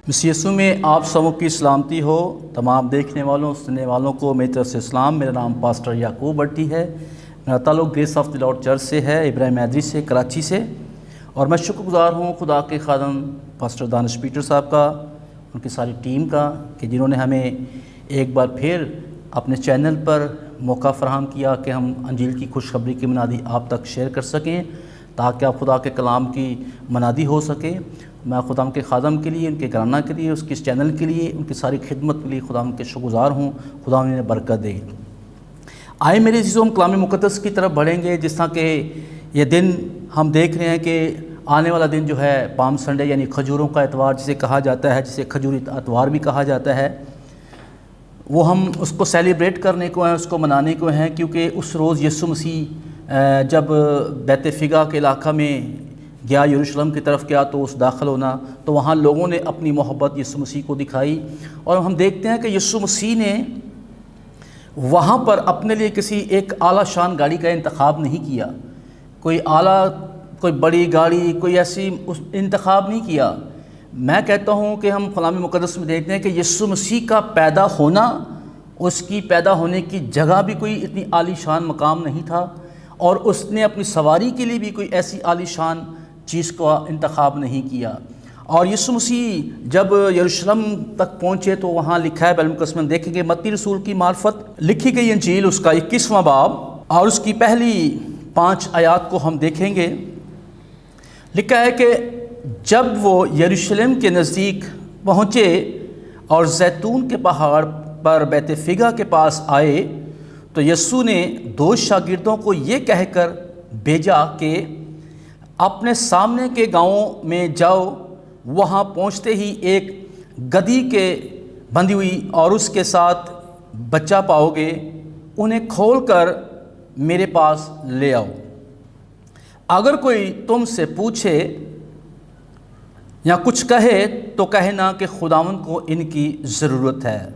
مسیح یسوع میں آپ سبوں کی سلامتی ہو۔ تمام دیکھنے والوں سننے والوں کو میری طرف سے اسلام۔ میرا نام پاسٹر یعقوب بٹی ہے۔ میرا تعلق grace of the lord church سے ہے، ابراہیم حیدری سے، کراچی سے، اور میں شکر گزار ہوں خدا کے خادم پاسٹر دانش پیٹر صاحب کا، ان کی ساری ٹیم کا، کہ جنہوں نے ہمیں ایک بار پھر اپنے چینل پر موقع فراہم کیا کہ ہم انجیل کی خوشخبری کی منادی آپ تک شیئر کر سکیں، تاکہ آپ خدا کے کلام کی منادی ہو سکے۔ میں خدا کے خادم کے لیے، ان کے گھرانہ کے لیے، اس کے چینل کے لیے، ان کی ساری خدمت کے لیے خدا کے شکر گزار ہوں۔ خدا انہیں برکت دے۔ آئے میرے عزیزو، ہم کلام مقدس کی طرف بڑھیں گے۔ جس طرح کہ یہ دن ہم دیکھ رہے ہیں کہ آنے والا دن جو ہے پام سنڈے، یعنی کھجوروں کا اتوار جسے کہا جاتا ہے، جسے کھجوری اتوار بھی کہا جاتا ہے، وہ ہم اس کو سیلیبریٹ کرنے کو ہیں، اس کو منانے کو ہیں، کیونکہ اس روز یسوع مسیح جب بیت فگا کے علاقہ میں گیا، یروشلم کی طرف گیا، تو اس داخل ہونا، تو وہاں لوگوں نے اپنی محبت یسوع مسیح کو دکھائی، اور ہم دیکھتے ہیں کہ یسوع مسیح نے وہاں پر اپنے لیے کسی ایک اعلیٰ شان گاڑی کا انتخاب نہیں کیا، کوئی بڑی گاڑی، کوئی ایسی انتخاب نہیں کیا۔ میں کہتا ہوں کہ ہم کلام مقدس میں دیکھتے ہیں کہ یسوع مسیح کا پیدا ہونا، اس کی پیدا ہونے کی جگہ بھی کوئی اتنی عالی شان مقام نہیں تھا، اور اس نے اپنی سواری کے لیے بھی کوئی ایسی عالی شان چیز کا انتخاب نہیں کیا۔ اور یسوع مسیح جب یروشلم تک پہنچے تو وہاں لکھا ہے، بائبل مقدس میں ہم دیکھیں گے متی رسول کی معرفت لکھی گئی انجیل، اس کا 21واں باب اور اس کی پہلی 5 آیات کو ہم دیکھیں گے۔ لکھا ہے کہ جب وہ یروشلم کے نزدیک پہنچے اور زیتون کے پہاڑ پر بیت فگا کے پاس آئے، تو یسوع نے 2 شاگردوں کو یہ کہہ کر بھیجا کہ اپنے سامنے کے گاؤں میں جاؤ، وہاں پہنچتے ہی ایک گدھی کے بندھی ہوئی اور اس کے ساتھ بچہ پاؤ گے، انہیں کھول کر میرے پاس لے آؤ۔ اگر کوئی تم سے پوچھے یا کچھ کہے تو کہنا کہ خداوند کو ان کی ضرورت ہے،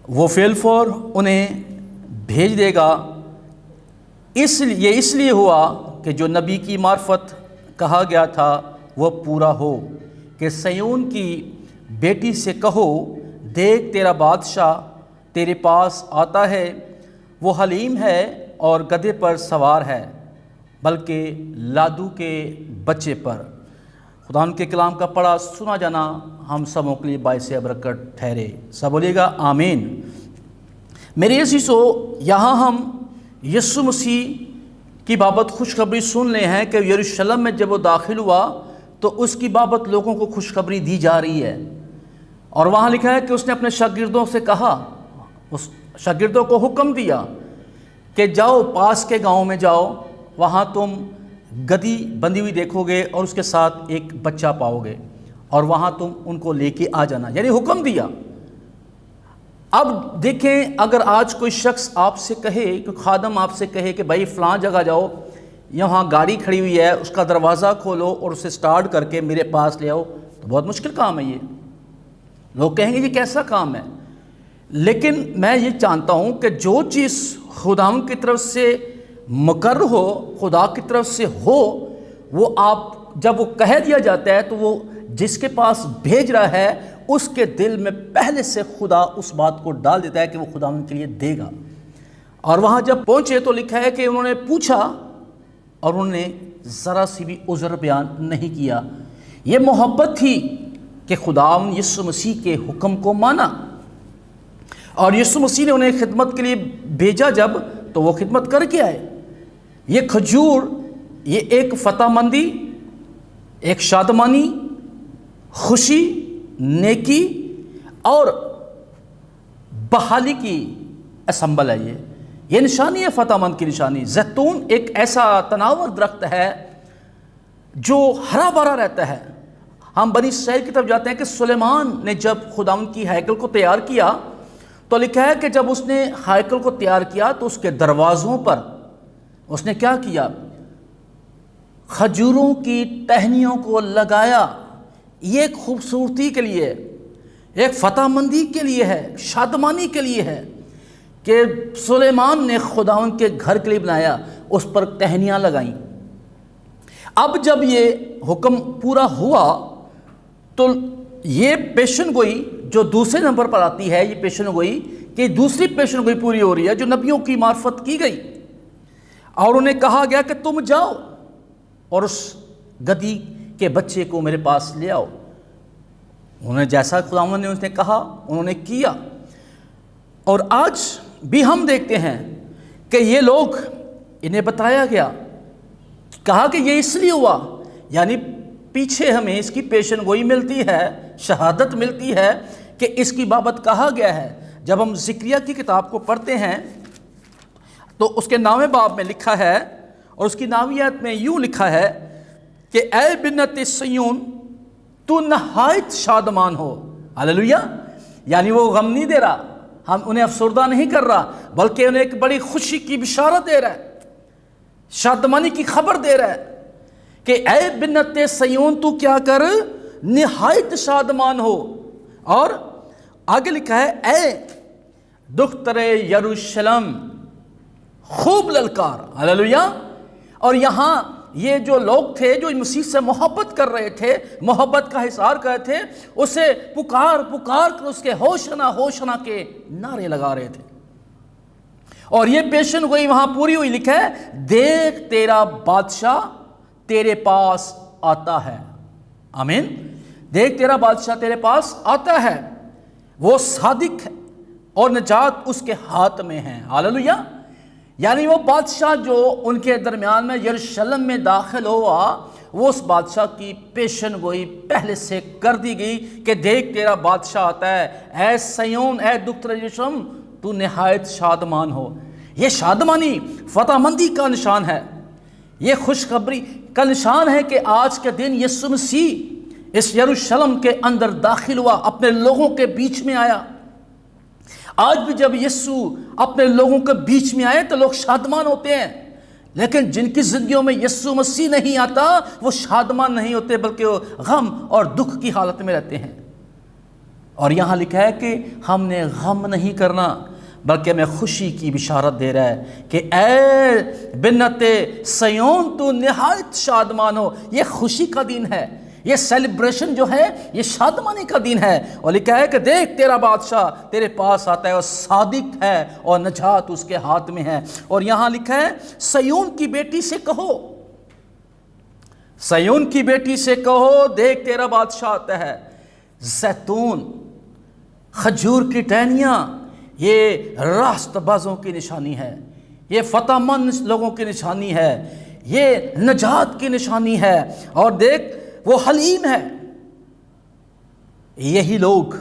وہ فی الفور انہیں بھیج دے گا۔ اس لیے ہوا کہ جو نبی کی معرفت کہا گیا تھا وہ پورا ہو، کہ سیون کی بیٹی سے کہو، دیکھ تیرا بادشاہ تیرے پاس آتا ہے، وہ حلیم ہے اور گدھے پر سوار ہے، بلکہ لادو کے بچے پر۔ خدا ان کے کلام کا پڑھا سنا جانا ہم سبوں کے لیے باعث برکت ٹھہرے۔ سب بولیے گا آمین۔ میرے عزیزو، یہاں ہم یسوع مسیح کی بابت خوشخبری سن رہے ہیں کہ یروشلم میں جب وہ داخل ہوا تو اس کی بابت لوگوں کو خوشخبری دی جا رہی ہے، اور وہاں لکھا ہے کہ اس نے اپنے شاگردوں سے کہا، اس شاگردوں کو حکم دیا کہ جاؤ پاس کے گاؤں میں جاؤ، وہاں تم گدھی بندھی ہوئی دیکھو گے اور اس کے ساتھ ایک بچہ پاؤ گے، اور وہاں تم ان کو لے کے آ جانا، یعنی حکم دیا۔ اب دیکھیں، اگر آج کوئی شخص آپ سے کہے، کوئی خادم آپ سے کہے کہ بھائی فلاں جگہ جاؤ، یہاں گاڑی کھڑی ہوئی ہے، اس کا دروازہ کھولو اور اسے سٹارٹ کر کے میرے پاس لے آؤ، تو بہت مشکل کام ہے یہ۔ لوگ کہیں گے یہ کیسا کام ہے؟ لیکن میں یہ جانتا ہوں کہ جو چیز خداوند کی طرف سے مقرر ہو، خدا کی طرف سے ہو، وہ آپ جب وہ کہہ دیا جاتا ہے تو وہ جس کے پاس بھیج رہا ہے اس کے دل میں پہلے سے خدا اس بات کو ڈال دیتا ہے کہ وہ خدا ان کے لیے دے گا۔ اور وہاں جب پہنچے تو لکھا ہے کہ انہوں نے پوچھا اور انہوں نے ذرا سی بھی عذر بیان نہیں کیا۔ یہ محبت تھی کہ خدا یسوع مسیح کے حکم کو مانا، اور یسوع مسیح نے انہیں خدمت کے لیے بھیجا جب، تو وہ خدمت کر کے آئے۔ یہ کھجور، یہ ایک فتح مندی، ایک شادمانی، خوشی، نیکی اور بحالی کی اسمبل ہے۔ یہ نشانی ہے، فتح مند کی نشانی۔ زیتون ایک ایسا تناور درخت ہے جو ہرا بھرا رہتا ہے۔ ہم بنی اسرائیل کی طرف جاتے ہیں کہ سلیمان نے جب خداوند کی ہیکل کو تیار کیا تو لکھا ہے کہ جب اس نے ہیکل کو تیار کیا تو اس کے دروازوں پر اس نے کیا کیا؟ کھجوروں کی ٹہنیوں کو لگایا۔ یہ ایک خوبصورتی کے لیے، ایک فتح مندی کے لیے ہے، شادمانی کے لیے ہے کہ سلیمان نے خداوند کے گھر کے لیے بنایا، اس پر ٹہنیاں لگائیں۔ اب جب یہ حکم پورا ہوا تو یہ پیشن گوئی جو دوسرے نمبر پر آتی ہے، یہ پیشن گوئی کہ دوسری پیشن گوئی پوری ہو رہی ہے جو نبیوں کی معرفت کی گئی، اور انہیں کہا گیا کہ تم جاؤ اور اس گدھی کے بچے کو میرے پاس لے آؤ۔ انہوں نے جیسا خداوند نے انہیں کہا انہوں نے کیا، اور آج بھی ہم دیکھتے ہیں کہ یہ لوگ، انہیں بتایا گیا، کہا کہ یہ اس لیے ہوا، یعنی پیچھے ہمیں اس کی پیشن گوئی ملتی ہے، شہادت ملتی ہے کہ اس کی بابت کہا گیا ہے۔ جب ہم زکریا کی کتاب کو پڑھتے ہیں تو اس کے 9ویں باب میں لکھا ہے، اور اس کی 9ویں آیت میں یوں لکھا ہے کہ اے بنت صیون تو نہایت شادمان ہو۔ ہاللیلویہ! یعنی وہ غم نہیں دے رہا، ہم انہیں افسردہ نہیں کر رہا، بلکہ انہیں ایک بڑی خوشی کی بشارت دے رہا ہے، شادمانی کی خبر دے رہا ہے کہ اے بنت صیون تو کیا کر، نہایت شادمان ہو۔ اور آگے لکھا ہے اے دختر یروشلم خوب للکار۔ ہاللیلویہ! اور یہاں یہ جو لوگ تھے جو مسیح سے محبت کر رہے تھے، محبت کا اظہار کر رہے تھے، اسے پکار پکار کر اس کے ہوشنا ہوشنا کے نعرے لگا رہے تھے، اور یہ پیشن گوئی وہاں پوری ہوئی۔ لکھا ہے دیکھ تیرا بادشاہ تیرے پاس آتا ہے۔ آمین! دیکھ تیرا بادشاہ تیرے پاس آتا ہے، وہ صادق ہے اور نجات اس کے ہاتھ میں ہے۔ ہاللیلویہ! یعنی وہ بادشاہ جو ان کے درمیان میں یروشلم میں داخل ہوا، وہ اس بادشاہ کی پیشن گوئی پہلے سے کر دی گئی کہ دیکھ تیرا بادشاہ آتا ہے، اے سیون، اے دختر یروشلم تو نہایت شادمان ہو۔ یہ شادمانی فتح مندی کا نشان ہے، یہ خوشخبری کا نشان ہے کہ آج کے دن یسوع مسیح اس یروشلم کے اندر داخل ہوا، اپنے لوگوں کے بیچ میں آیا۔ آج بھی جب یسوع اپنے لوگوں کے بیچ میں آئے تو لوگ شادمان ہوتے ہیں، لیکن جن کی زندگیوں میں یسوع مسیح نہیں آتا وہ شادمان نہیں ہوتے، بلکہ وہ غم اور دکھ کی حالت میں رہتے ہیں۔ اور یہاں لکھا ہے کہ ہم نے غم نہیں کرنا، بلکہ ہمیں خوشی کی بشارت دے رہا ہے کہ اے بنت صیون تو نہایت شادمان ہو۔ یہ خوشی کا دن ہے، یہ سیلیبریشن جو ہے یہ شادمانی کا دن ہے، اور لکھا ہے کہ دیکھ تیرا بادشاہ تیرے پاس آتا ہے، اور صادق ہے اور نجات اس کے ہاتھ میں ہے۔ اور یہاں لکھا ہے صیون کی بیٹی سے کہو، صیون کی بیٹی سے کہو دیکھ تیرا بادشاہ آتا ہے۔ زیتون، کھجور کی ٹہنیاں، یہ راست بازوں کی نشانی ہے، یہ فتح مند لوگوں کی نشانی ہے، یہ نجات کی نشانی ہے۔ اور دیکھ وہ حلیم ہے۔ یہی لوگ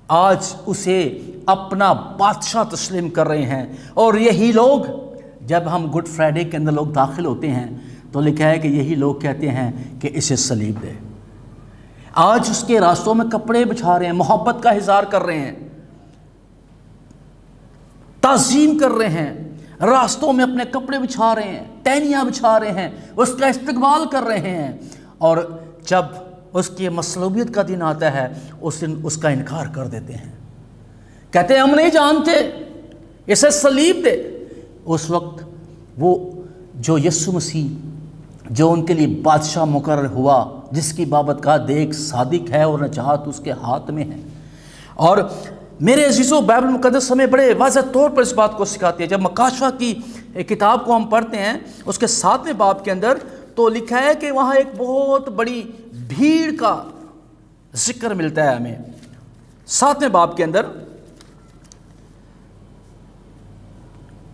آج اسے اپنا بادشاہ تسلیم کر رہے ہیں، اور یہی لوگ جب ہم گڈ فرائیڈے کے اندر لوگ داخل ہوتے ہیں تو لکھا ہے کہ یہی لوگ کہتے ہیں کہ اسے صلیب دے۔ آج اس کے راستوں میں کپڑے بچھا رہے ہیں، محبت کا اظہار کر رہے ہیں، تعظیم کر رہے ہیں، راستوں میں اپنے کپڑے بچھا رہے ہیں، ٹہنیاں بچھا رہے ہیں، اس کا استقبال کر رہے ہیں، اور جب اس کی مصلوبیت کا دن آتا ہے اس دن اس کا انکار کر دیتے ہیں، کہتے ہیں ہم نہیں جانتے، اسے صلیب دے۔ اس وقت وہ جو یسوع مسیح جو ان کے لیے بادشاہ مقرر ہوا، جس کی بابت کہا دیکھ صادق ہے اور نجات اس کے ہاتھ میں ہے۔ اور میرے عزیزوں، بائبل مقدس ہمیں بڑے واضح طور پر اس بات کو سکھاتی ہے۔ جب مکاشفہ کی کتاب کو ہم پڑھتے ہیں اس کے 7ویں باب کے اندر تو لکھا ہے کہ وہاں ایک بہت بڑی بھیڑ کا ذکر ملتا ہے ہمیں۔ 7ویں باب کے اندر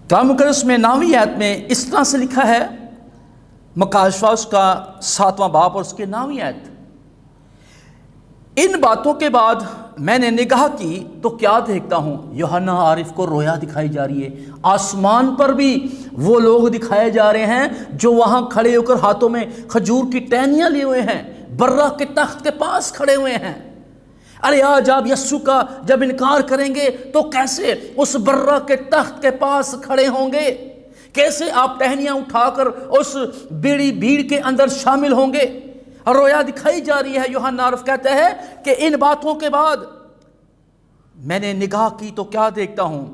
کلام مقدس میں 9ویں آیت میں اس طرح سے لکھا ہے، مکاشفہ اس کا 7واں باب اور اس کے 9ویں آیت، ان باتوں کے بعد میں نے نگاہ کی تو کیا دیکھتا ہوں، یوحنا عارف کو رویا دکھائی جا رہی ہے۔ آسمان پر بھی وہ لوگ دکھائے جا رہے ہیں جو وہاں کھڑے ہو کر ہاتھوں میں کھجور کی ٹہنیاں لیے ہوئے ہیں، برہ کے تخت کے پاس کھڑے ہوئے ہیں۔ ارے آج آپ یسوع کا جب انکار کریں گے تو کیسے اس برہ کے تخت کے پاس کھڑے ہوں گے، کیسے آپ ٹہنیاں اٹھا کر اس بڑی بھیڑ کے اندر شامل ہوں گے۔ اور رویا دکھائی جا رہی ہے۔ یوحنا عارف کہتے ہیں کہ ان باتوں کے بعد میں نے نگاہ کی تو کیا دیکھتا ہوں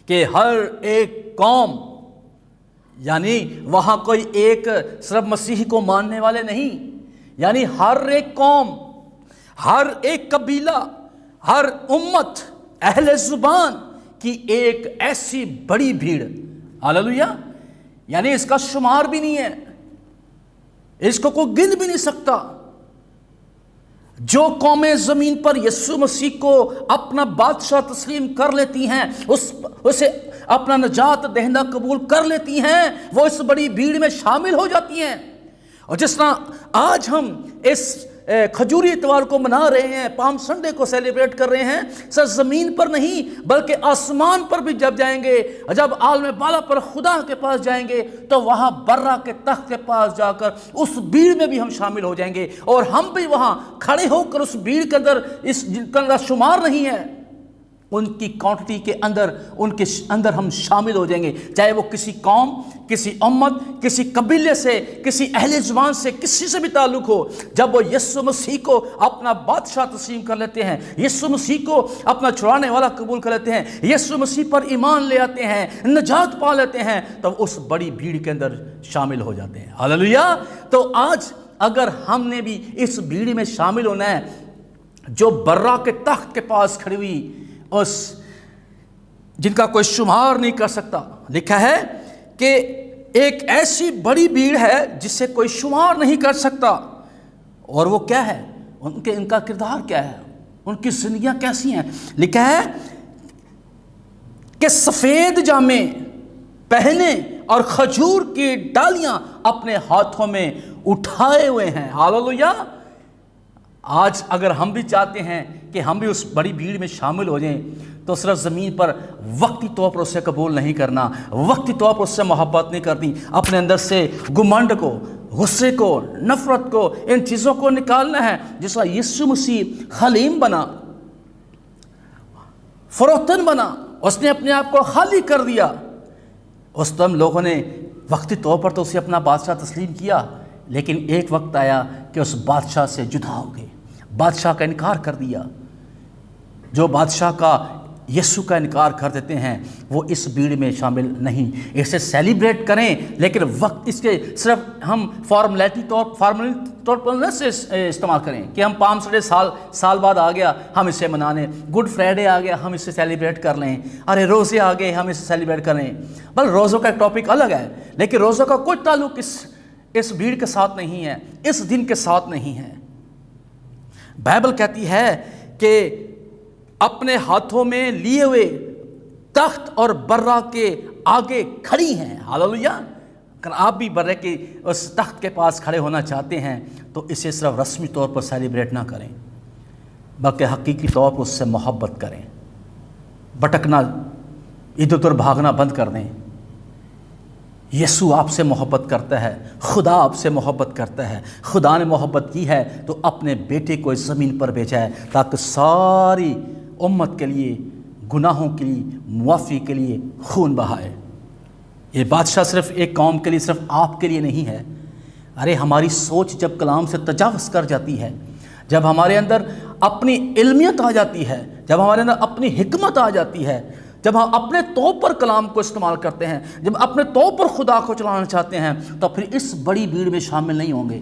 کہ ہر ایک قوم، یعنی وہاں کوئی ایک صرف مسیح کو ماننے والے نہیں، یعنی ہر ایک قوم، ہر ایک قبیلہ، ہر امت، اہل زبان کی ایک ایسی بڑی بھیڑ، ہاللویہ، یعنی اس کا شمار بھی نہیں ہے، اس کو کوئی گن بھی نہیں سکتا۔ جو قومیں زمین پر یسوع مسیح کو اپنا بادشاہ تسلیم کر لیتی ہیں، اسے اپنا نجات دہندہ قبول کر لیتی ہیں، وہ اس بڑی بھیڑ میں شامل ہو جاتی ہیں۔ اور جس طرح آج ہم اس کھجوری اتوار کو منا رہے ہیں، پام سنڈے کو سیلیبریٹ کر رہے ہیں، صرف زمین پر نہیں بلکہ آسمان پر بھی جب جائیں گے، جب عالم بالا پر خدا کے پاس جائیں گے تو وہاں برا کے تخت کے پاس جا کر اس بھیڑ میں بھی ہم شامل ہو جائیں گے، اور ہم بھی وہاں کھڑے ہو کر اس بھیڑ کے اندر، جن کا شمار نہیں ہے، ان کی کوانٹٹی کے اندر، ان کے اندر ہم شامل ہو جائیں گے، چاہے وہ کسی قوم، کسی امت، کسی قبیلے سے، کسی اہل زبان سے، کسی سے بھی تعلق ہو۔ جب وہ یسوع مسیح کو اپنا بادشاہ تسلیم کر لیتے ہیں، یسوع مسیح کو اپنا چھڑانے والا قبول کر لیتے ہیں، یسوع مسیح پر ایمان لے آتے ہیں، نجات پا لیتے ہیں، تب اس بڑی بھیڑ کے اندر شامل ہو جاتے ہیں۔ ہاللیلویہ۔ تو آج اگر ہم نے بھی اس بھیڑ میں شامل ہونا ہے جو برا کے تخت کے پاس کھڑی ہوئی، اس جن کا کوئی شمار نہیں کر سکتا، لکھا ہے کہ ایک ایسی بڑی بھیڑ ہے جسے کوئی شمار نہیں کر سکتا، اور وہ کیا ہے؟ ان کا کردار کیا ہے؟ ان کی زندگیاں کیسی ہیں؟ لکھا ہے کہ سفید جامے پہنے اور کھجور کی ڈالیاں اپنے ہاتھوں میں اٹھائے ہوئے ہیں۔ ہاللیلویہ۔ آج اگر ہم بھی چاہتے ہیں کہ ہم بھی اس بڑی بھیڑ میں شامل ہو جائیں، تو صرف زمین پر وقتی طور پر اسے قبول نہیں کرنا، وقتی طور پر اس سے محبت نہیں کرنی، اپنے اندر سے گمنڈ کو، غصے کو، نفرت کو، ان چیزوں کو نکالنا ہے۔ جس طرح یسوع مسیح حلیم بنا، فروتن بنا، اس نے اپنے آپ کو خالی کر دیا، اس ٹائم لوگوں نے وقتی طور پر تو اسے اپنا بادشاہ تسلیم کیا، لیکن ایک وقت آیا کہ اس بادشاہ سے جدا ہو گئے، بادشاہ کا انکار کر دیا۔ جو بادشاہ کا، یسوع کا انکار کر دیتے ہیں، وہ اس بھیڑ میں شامل نہیں۔ اسے سیلیبریٹ کریں، لیکن وقت اس کے صرف ہم فارملٹی طور پر نہ سے استعمال کریں کہ ہم پام سنڈے سال بعد آ گیا ہم اسے منانے، گڈ فرائیڈے آ گیا ہم اسے سیلیبریٹ کر لیں، ارے روزے آ گئے ہم اسے سیلیبریٹ کر لیں۔ بل روزوں کا ایک ٹاپک الگ ہے، لیکن روزوں کا کوئی تعلق اس بھیڑ کے ساتھ نہیں ہے، اس دن کے ساتھ نہیں ہے۔ بائبل کہتی ہے کہ اپنے ہاتھوں میں لیے ہوئے تخت اور برہ کے آگے کھڑی ہیں۔ ہاللیلویہ۔ اگر آپ بھی برہ کے اس تخت کے پاس کھڑے ہونا چاہتے ہیں تو اسے صرف رسمی طور پر سیلیبریٹ نہ کریں، بلکہ حقیقی طور پر اس سے محبت کریں، بھٹکنا، ادھر ادھر بھاگنا بند کر دیں۔ یسوع آپ سے محبت کرتا ہے، خدا آپ سے محبت کرتا ہے، خدا نے محبت کی ہے تو اپنے بیٹے کو اس زمین پر بھیجا ہے تاکہ ساری امت کے لیے، گناہوں کے لیے معافی کے لیے خون بہائے۔ یہ بادشاہ صرف ایک قوم کے لیے، صرف آپ کے لیے نہیں ہے۔ ارے ہماری سوچ جب کلام سے تجاوز کر جاتی ہے، جب ہمارے اندر اپنی علمیت آ جاتی ہے، جب ہمارے اندر اپنی حکمت آ جاتی ہے، جب ہم اپنے طور پر کلام کو استعمال کرتے ہیں، جب اپنے طور پر خدا کو چلانا چاہتے ہیں، تو پھر اس بڑی بھیڑ میں شامل نہیں ہوں گے۔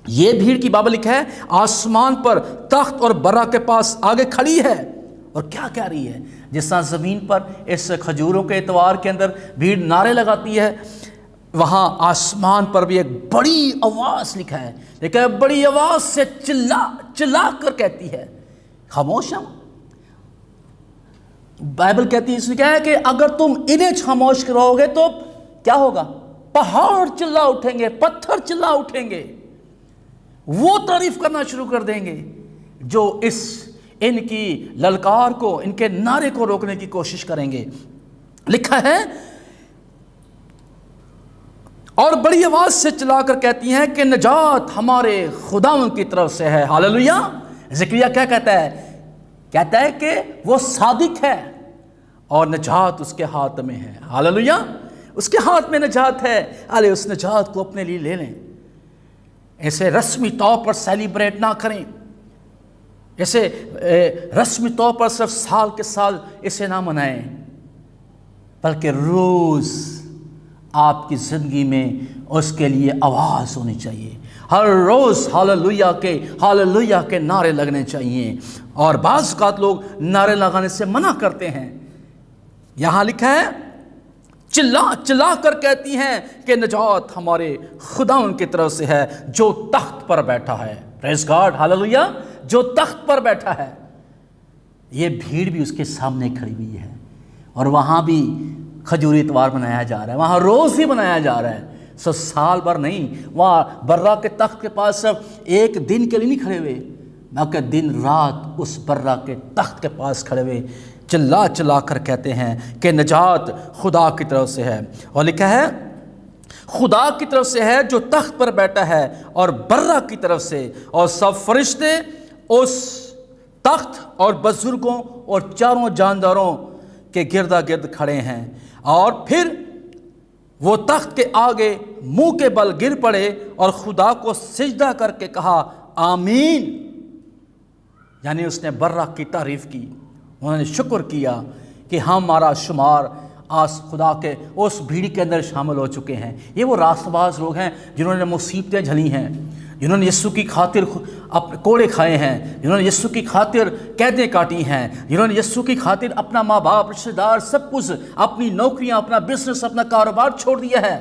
یہ بھیڑ کی بائبل لکھا ہے آسمان پر تخت اور برہ کے پاس آگے کھڑی ہے، اور کیا کہہ رہی ہے؟ جس طرح زمین پر اس کھجوروں کے اتوار کے اندر بھیڑ نعرے لگاتی ہے، وہاں آسمان پر بھی ایک بڑی آواز لکھا ہے، لیکن بڑی آواز سے چلا کر کہتی ہے، خاموش ہوں۔ بائبل کہتی ہے، اس نے کہا ہے کہ اگر تم انہیں خاموش کراؤ گے تو کیا ہوگا؟ پہاڑ چلا اٹھیں گے، پتھر چلا اٹھیں گے، وہ تعریف کرنا شروع کر دیں گے جو ان کی للکار کو، ان کے نعرے کو روکنے کی کوشش کریں گے۔ لکھا ہے اور بڑی آواز سے چلا کر کہتی ہیں کہ نجات ہمارے خداوند کی طرف سے ہے۔ ہاللیلویہ۔ زکریا کیا کہتا ہے؟ کہتا ہے کہ وہ صادق ہے اور نجات اس کے ہاتھ میں ہے۔ ہاللیلویہ۔ اس کے ہاتھ میں نجات ہے، آلے اس نجات کو اپنے لیے لے لیں۔ اسے رسمی طور پر سیلیبریٹ نہ کریں، اسے رسمی طور پر صرف سال کے سال اسے نہ منائیں، بلکہ روز آپ کی زندگی میں اس کے لیے آواز ہونی چاہیے، ہر روز ہاللویہ کے نعرے لگنے چاہیے۔ اور بعض اوقات لوگ نعرے لگانے سے منع کرتے ہیں۔ یہاں لکھا ہے چلا کر کہتی ہیں کہ نجات ہمارے خداوند کی طرف سے ہے جو تخت پر بیٹھا ہے۔ پریز گاڈ، ہاللویہ، جو تخت پر بیٹھا ہے۔ یہ بھیڑ بھی اس کے سامنے کھڑی ہوئی ہے، اور وہاں بھی کھجوری اتوار منایا جا رہا ہے، وہاں روز ہی منایا جا رہا ہے، سال بھر نہیں۔ وہاں برا کے تخت کے پاس صرف ایک دن کے لیے نہیں کھڑے ہوئے، بلکہ دن رات اس برا کے تخت کے پاس کھڑے ہوئے چلا کر کہتے ہیں کہ نجات خدا کی طرف سے ہے۔ اور لکھا ہے خدا کی طرف سے ہے جو تخت پر بیٹھا ہے اور برا کی طرف سے، اور سب فرشتے اس تخت اور بزرگوں اور چاروں جانداروں کے گردا گرد کھڑے ہیں۔ اور پھر وہ تخت کے آگے منہ کے بل گر پڑے اور خدا کو سجدہ کر کے کہا آمین۔ یعنی اس نے برا کی تعریف کی، انہوں نے شکر کیا کہ ہمارا شمار آج خدا کے اس بھیڑ کے اندر شامل ہو چکے ہیں۔ یہ وہ راست باز لوگ ہیں جنہوں نے مصیبتیں جھلی ہیں، جنہوں نے یسوع کی خاطر اپنے کوڑے کھائے ہیں، جنہوں نے یسوع کی خاطر قیدیں کاٹی ہیں، جنہوں نے یسوع کی خاطر اپنا ماں باپ، رشتہ دار، سب کچھ، اپنی نوکریاں، اپنا بزنس، اپنا کاروبار چھوڑ دیا ہے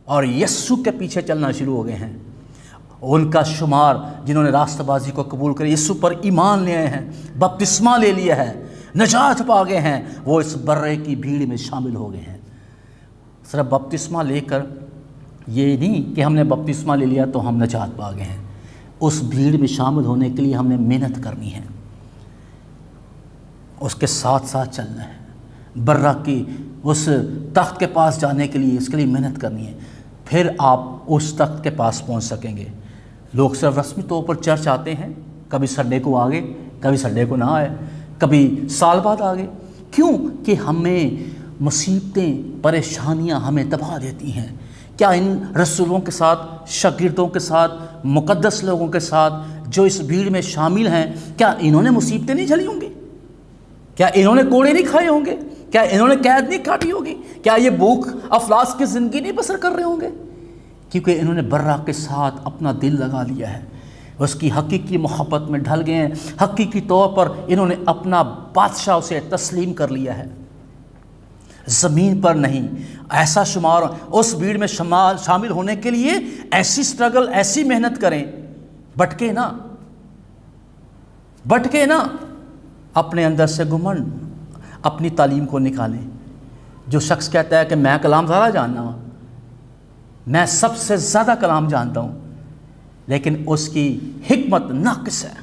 اور یسوع کے پیچھے چلنا شروع ہو گئے ہیں۔ ان کا شمار جنہوں نے راستہ بازی کو قبول کر یسوع پر ایمان لے آئے ہیں، بپتسمہ لے لیا ہے، نجات پا گئے ہیں، وہ اس برے کی بھیڑ میں شامل ہو گئے ہیں۔ صرف بپتسمہ لے کر یہ نہیں کہ ہم نے بپتسمہ لے لیا تو ہم نجات پا گئے ہیں، اس بھیڑ میں شامل ہونے کے لیے ہم نے محنت کرنی ہے، اس کے ساتھ ساتھ چلنا ہے، برا کی اس تخت کے پاس جانے کے لیے اس کے لیے محنت کرنی ہے، پھر آپ اس تخت کے پاس پہنچ سکیں گے۔ لوگ صرف رسمی طور پر چرچ آتے ہیں، کبھی سنڈے کو آگے، کبھی سنڈے کو نہ آئے، کبھی سال بعد آگے، کیوں کہ ہمیں مصیبتیں، پریشانیاں ہمیں دبا دیتی ہیں۔ کیا ان رسولوں کے ساتھ، شاگردوں کے ساتھ، مقدس لوگوں کے ساتھ جو اس بھیڑ میں شامل ہیں، کیا انہوں نے مصیبتیں نہیں جھلی ہوں گی؟ کیا انہوں نے کوڑے نہیں کھائے ہوں گے؟ کیا انہوں نے قید نہیں کاٹی ہوگی؟ کیا یہ بھوک افلاس کی زندگی نہیں بسر کر رہے ہوں گے؟ کیونکہ انہوں نے برا کے ساتھ اپنا دل لگا لیا ہے، اس کی حقیقی محبت میں ڈھل گئے ہیں، حقیقی طور پر انہوں نے اپنا بادشاہ اسے تسلیم کر لیا ہے، زمین پر نہیں۔ ایسا شمار اس بھیڑ میں شامل ہونے کے لیے ایسی سٹرگل، ایسی محنت کریں، بٹکے نہ، اپنے اندر سے گھمنڈ، اپنی تعلیم کو نکالیں۔ جو شخص کہتا ہے کہ میں کلام زیادہ جاننا ہوں، میں سب سے زیادہ کلام جانتا ہوں، لیکن اس کی حکمت ناقص ہے۔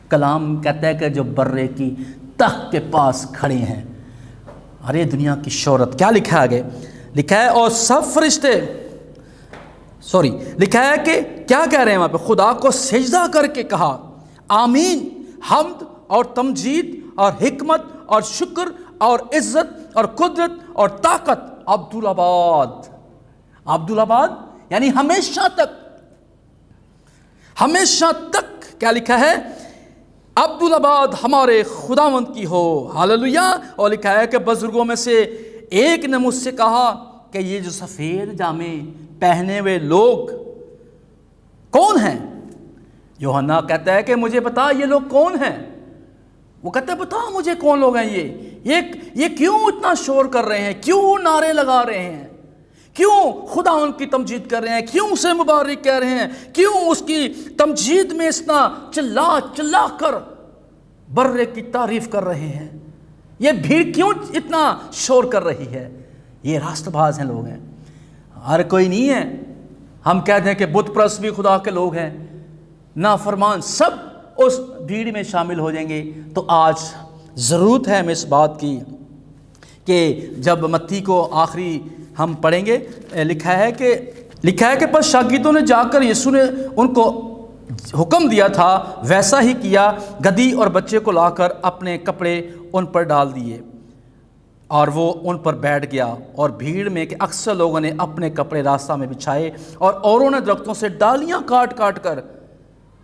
کلام کہتا ہے کہ جو برے کی تخت کے پاس کھڑے ہیں، ارے دنیا کی شہرت، کیا لکھا ہے آگے؟ لکھا ہے اور سب فرشتے، لکھا ہے کہ کیا کہہ رہے ہیں وہاں پہ؟ خدا کو سجدہ کر کے کہا آمین، حمد اور تمجید اور حکمت اور شکر اور عزت اور قدرت اور طاقت عبدالآباد یعنی ہمیشہ تک کیا لکھا ہے؟ عبدالآباد ہمارے خداوند کی ہو، ہاللویہ۔ اور لکھا ہے کہ بزرگوں میں سے ایک نے مجھ سے کہا کہ یہ جو سفید جامے پہنے ہوئے لوگ کون ہیں؟ یوحنا کہتا ہے کہ مجھے بتا یہ لوگ کون ہیں؟ وہ کہتا ہے بتا مجھے کون لوگ ہیں یہ کیوں اتنا شور کر رہے ہیں، کیوں نعرے لگا رہے ہیں، کیوں خدا ان کی تمجید کر رہے ہیں، کیوں اسے مبارک کہہ رہے ہیں، کیوں اس کی تمجید میں اتنا چلا کر برے کی تعریف کر رہے ہیں، یہ بھیڑ کیوں اتنا شور کر رہی ہے؟ یہ راست باز ہیں لوگ ہیں، ہر کوئی نہیں ہے۔ ہم کہتے ہیں کہ بت پرست بھی خدا کے لوگ ہیں، نافرمان سب اس بھیڑ میں شامل ہو جائیں گے۔ تو آج ضرورت ہے ہمیں اس بات کی کہ جب متی کو آخری ہم پڑھیں گے، لکھا ہے کہ پس شاگردوں نے جا کر یسوع نے ان کو حکم دیا تھا ویسا ہی کیا، گدھی اور بچے کو لا کر اپنے کپڑے ان پر ڈال دیے اور وہ ان پر بیٹھ گیا، اور بھیڑ میں کہ اکثر لوگوں نے اپنے کپڑے راستہ میں بچھائے اور اوروں نے درختوں سے ڈالیاں کاٹ کر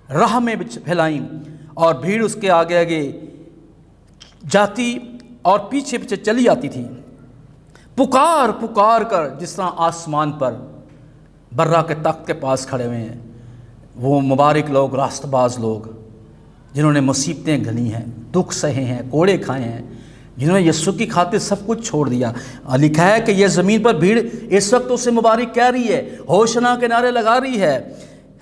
راہ میں پھیلائیں، اور بھیڑ اس کے آگے جاتی اور پیچھے چلی آتی تھی۔ پکار پکار کر، جس طرح آسمان پر برہ کے تخت کے پاس کھڑے ہوئے ہیں وہ مبارک لوگ، راست باز لوگ، جنہوں نے مصیبتیں گھلی ہیں، دکھ سہے ہیں، کوڑے کھائے ہیں، جنہوں نے یسوع کی خاطر سب کچھ چھوڑ دیا۔ لکھا ہے کہ یہ زمین پر بھیڑ اس وقت اسے مبارک کہہ رہی ہے، ہوشنا کے نعرے لگا رہی ہے،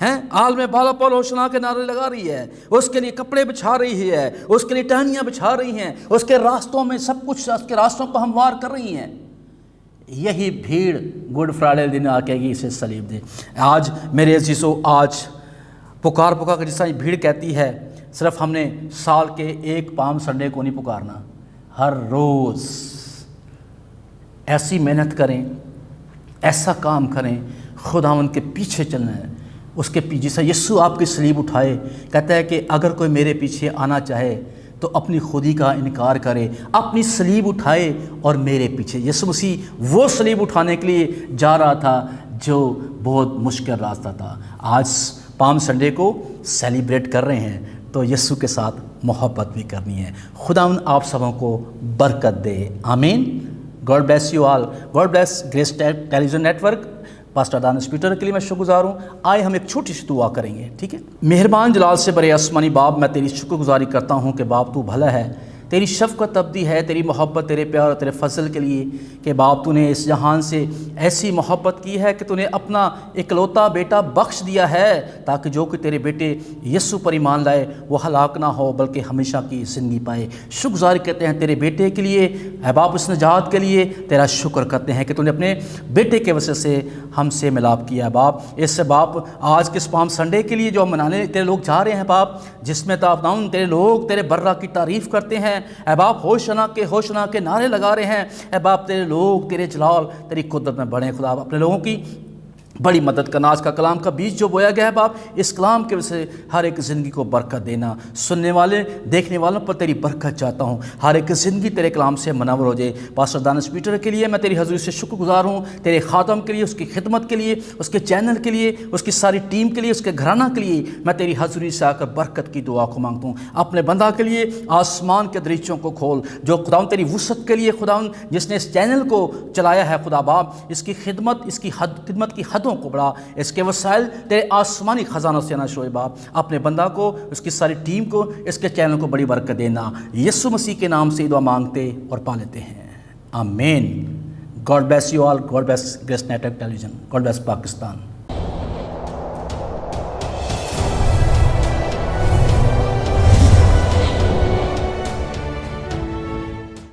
عالم بالا پر ہوشنا کے نعرے لگا رہی ہے، اس کے لیے کپڑے بچھا رہی ہے، اس کے لیے ٹہنیاں بچھا رہی ہیں، اس کے راستوں میں سب کچھ، اس کے راستوں کو ہموار کر رہی ہیں۔ یہی بھیڑ گڈ فرائیڈے دن آ کے گی اسے صلیب دے۔ آج میرے عزیزو، آج پکار پکار کے جس طرح بھیڑ کہتی ہے، صرف ہم نے سال کے ایک پام سنڈے کو نہیں پکارنا، ہر روز ایسی محنت کریں، ایسا کام کریں، خداوند کے پیچھے چلنا ہے، اس کے پیچھے سے یسوع آپ کی صلیب اٹھائے، کہتا ہے کہ اگر کوئی میرے پیچھے آنا چاہے تو اپنی خودی کا انکار کرے، اپنی صلیب اٹھائے اور میرے پیچھے۔ یسوع مسیح وہ صلیب اٹھانے کے لیے جا رہا تھا جو بہت مشکل راستہ تھا۔ آج پام سنڈے کو سیلیبریٹ کر رہے ہیں تو یسوع کے ساتھ محبت بھی کرنی ہے۔ خداوند آپ سبوں کو برکت دے، آمین۔ God bless you all, God bless Grace Television Network. Pastor Danish Peter کے لیے میں شکر گزار ہوں۔ آئے ہم ایک چھوٹی سی دعا کریں گے، ٹھیک ہے؟ مہربان جلال سے بڑے آسمانی باپ، میں تیری شکر گزاری کرتا ہوں کہ باپ تو بھلا ہے، تیری شفقت ابدی ہے، تیری محبت، تیرے پیار اور تیرے فضل کے لیے کہ باپ تو نے اس جہان سے ایسی محبت کی ہے کہ تو نے اپنا اکلوتا بیٹا بخش دیا ہے تاکہ جو کہ تیرے بیٹے یسوع پر ایمان لائے وہ ہلاک نہ ہو بلکہ ہمیشہ کی زندگی پائے۔ شکر گزاری کرتے ہیں تیرے بیٹے کے لیے، اے باپ اس نجات کے لیے تیرا شکر کرتے ہیں کہ تو نے اپنے بیٹے کے وجہ سے ہم سے ملاپ کیا ہے باپ۔ اس سے باپ آج کے پام سنڈے کے لیے جو منانے تیرے لوگ جا رہے ہیں باپ، جس میں تاؤن تیرے لوگ تیرے برہ کی تعریف کرتے ہیں، اے باپ ہوشنا کے نعرے لگا رہے ہیں، اے باپ تیرے لوگ تیرے جلال تیری قدرت میں بڑھیں خدا، اپنے لوگوں کی بڑی مدد کرنا۔ آج کا کلام کا بیج جو بویا گیا ہے باپ، اس کلام کے وجہ سے ہر ایک زندگی کو برکت دینا، سننے والے دیکھنے والوں پر تیری برکت چاہتا ہوں، ہر ایک زندگی تیرے کلام سے منور ہو جائے۔ پاسٹر دانش پیٹر کے لیے میں تیری حضوری سے شکر گزار ہوں، تیرے خاتم کے لیے، اس کی خدمت کے لیے، اس کے چینل کے لیے، اس کی ساری ٹیم کے لیے، اس کے گھرانہ کے لیے میں تیری حضوری سے آ کر برکت کی دعا کو مانگتا ہوں۔ اپنے بندہ کے لیے آسمان کے دریچوں کو کھول، جو خداوند تیری وسعت کے لیے خداوند جس نے اس چینل کو چلایا ہے خدا باپ، اس کی خدمت، اس کی خدمت کی حدوں کو بڑھا، اس کے وسائل تیرے آسمانی خزانوں سے نہ شوئے باپ۔ اپنے بندہ کو، اس کی ساری ٹیم کو، اس کے چینل کو بڑی برکت دینا، یسوع مسیح کے نام سے دعا مانگتے اور پا لیتے ہیں، آمین۔ God bless you all, God bless Grace Network Television, God bless Pakistan.